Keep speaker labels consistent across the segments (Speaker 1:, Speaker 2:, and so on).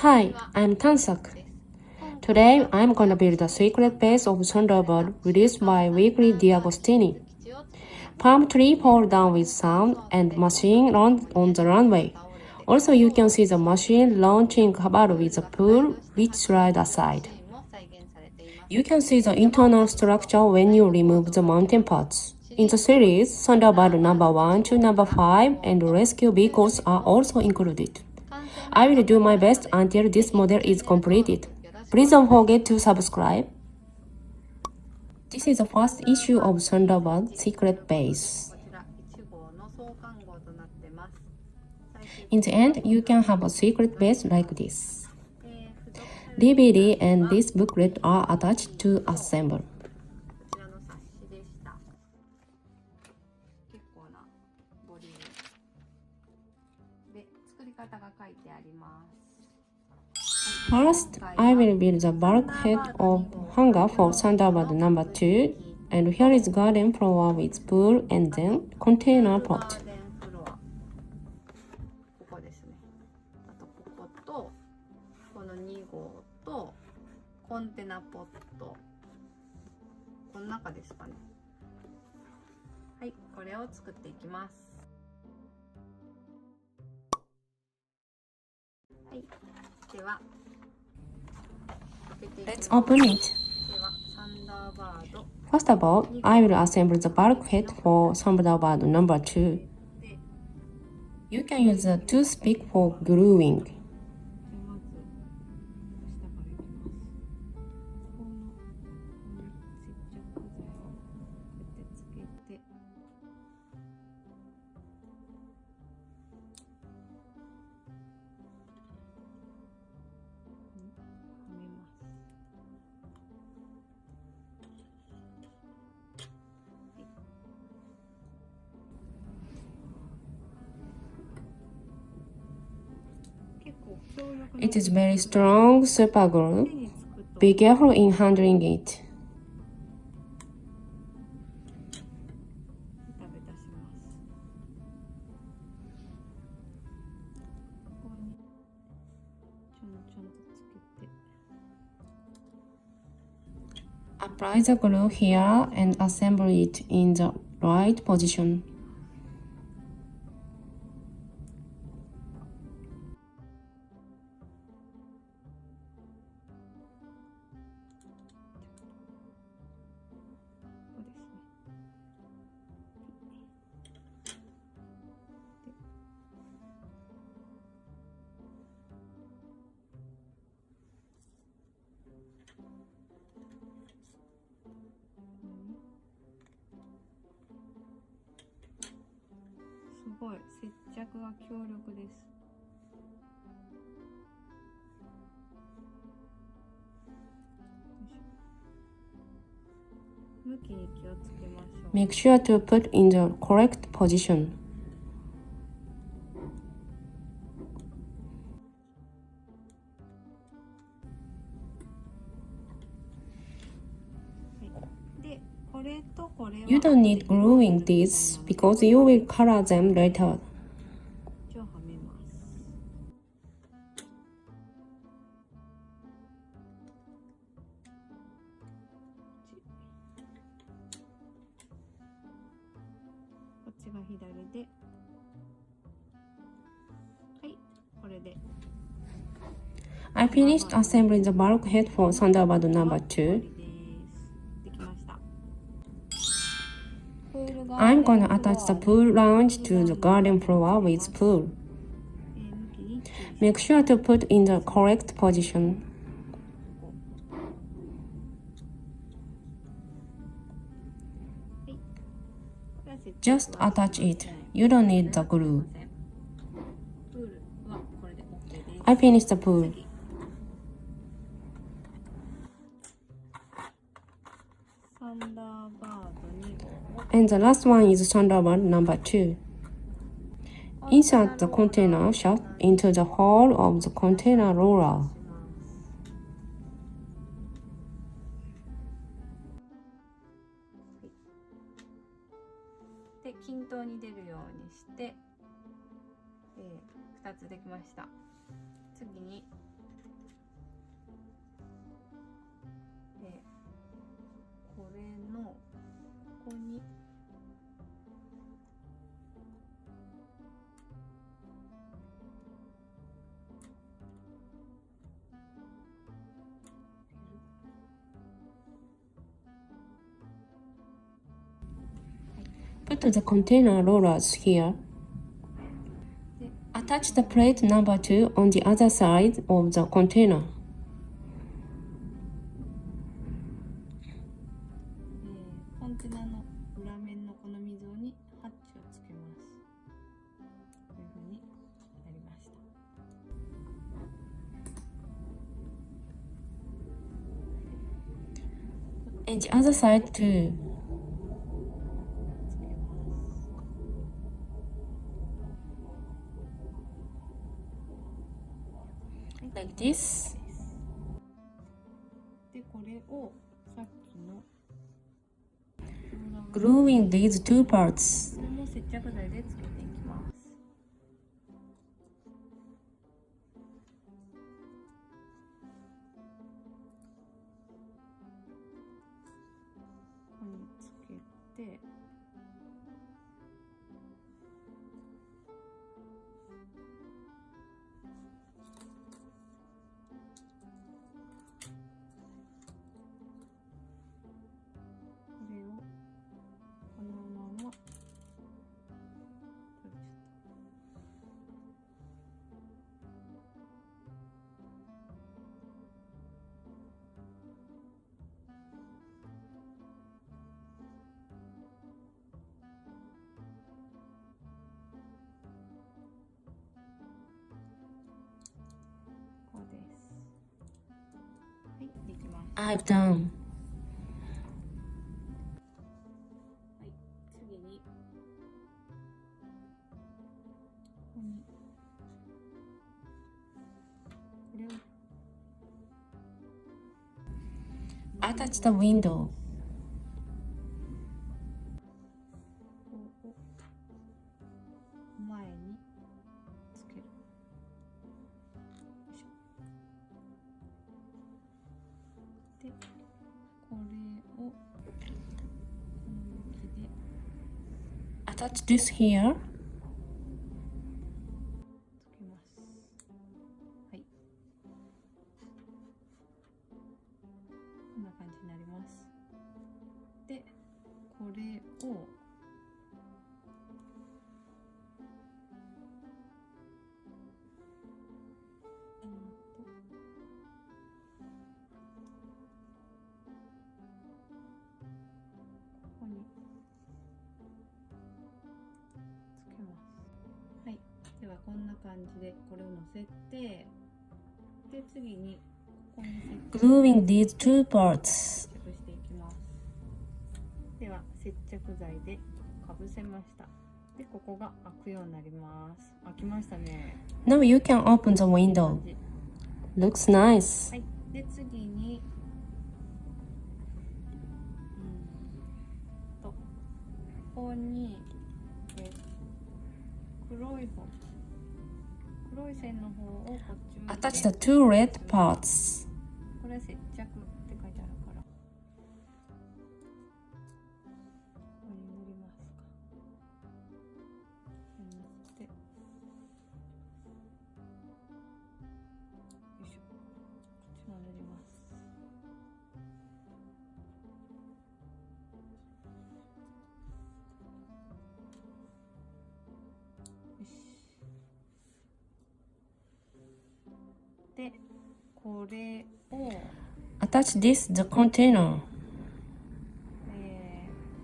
Speaker 1: Hi, I'm TANSAC. Today, I'm gonna build a secret base of Thunderbird released by weekly Deagostini. Palm tree fall down with sound and machine run on the runway. Also, you can see the machine launching covered with a pool which slide aside. You can see the internal structure when you remove the mountain parts. In the series, Thunderbird number 1 to number 5 and rescue vehicles are also included. I will do my best until this model is completed. Please don't forget to subscribe. This is the first issue of Thunderbird Secret Base. In the end, you can have a secret base like this. DVD and this booklet are attached to assemble. First, I will build the bulkhead of hangar for Thunderbird number 2, and here is garden floor with pool and then container pot.
Speaker 2: ここですね。あとこことこの2号とコンテナポット、この中ですかね。はい、これを作っていきます。はい、では。
Speaker 1: Let's open it. First of all, I will assemble the bulkhead for Thunderbird number 2. You can use a toothpick for gluing. It is very strong super glue. Be careful in handling it. Apply the glue here and assemble it in the right position.
Speaker 2: すごい、接着が強力です。向きに気をつけましょう。
Speaker 1: Make sure to put in the correct position. You don't need gluing these because you will color them later. I finished assembling the bulkhead for Thunderbird number 2. I'm gonna attach the pool lounge to the garden floor with pool. Make sure to put in the correct position. Just attach it. You don't need the glue. I finished the pool. And the last one is Thunderbird number 2. Insert the container shaft into the hole of the container roller.
Speaker 2: And 均等に出るようにして、2つできました。次にのここに
Speaker 1: Put the container rollers here. Attach the plate number 2 on the other side of the container.
Speaker 2: コンテナの裏面のこの溝にハッチをつけます。こういう風になりました。
Speaker 1: And the other side too. Like this.
Speaker 2: で、これをさっきの
Speaker 1: Gluing these two parts.
Speaker 2: これも接着剤でつけていきます。ここにつけて、これをこのまま取れちゃったこうです。はい、できました。
Speaker 1: I've done.
Speaker 2: 次にここにこれを
Speaker 1: Attach the window.
Speaker 2: ここを前につける。よいしょ。で、これをこの向きで
Speaker 1: Attach this here.
Speaker 2: つけます。はい。こんな感じになります。で、これをここにつけます。はい。ではこんな感じでこれを乗せて、で次にここに接
Speaker 1: Gluing these two parts.
Speaker 2: 着していきます。では接着剤でかぶせました。でここが開くようになります。開きましたね。
Speaker 1: Now you can open the
Speaker 2: こんな
Speaker 1: window.
Speaker 2: 感じ。
Speaker 1: Looks nice.
Speaker 2: はい。で次にここに黒い線の方をこっち向いて
Speaker 1: Attach the two red parts.
Speaker 2: これは接着って書いてあるからここに塗りますか。塗ってよいしょ、こっちも塗ります。よし。でこれを
Speaker 1: Attach this the container.
Speaker 2: こ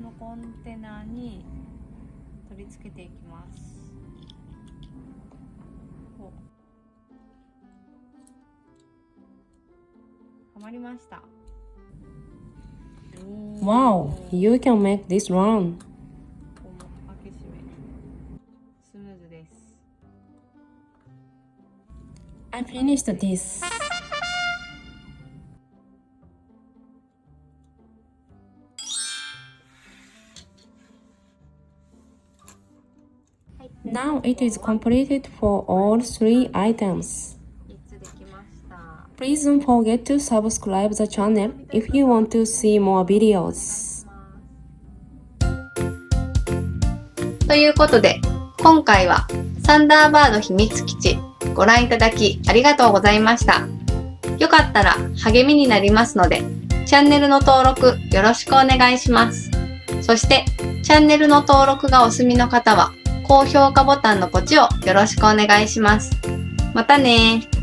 Speaker 2: のコンテナに取り付けていきます。こうはまりました。
Speaker 1: Wow, you can make this run.
Speaker 2: ここも開け閉めスムーズです。
Speaker 1: I finished this.
Speaker 2: はい、
Speaker 1: Now it is completed for all three items.
Speaker 2: 3つできました。
Speaker 1: Please don't forget to subscribe the channel if you want to see more videos.
Speaker 2: ということで、今回はサンダーバード秘密基地ご覧いただきありがとうございました。よかったら励みになりますので、チャンネルの登録よろしくお願いします。そして、チャンネルの登録がお済みの方は、高評価ボタンのポチをよろしくお願いします。またねー。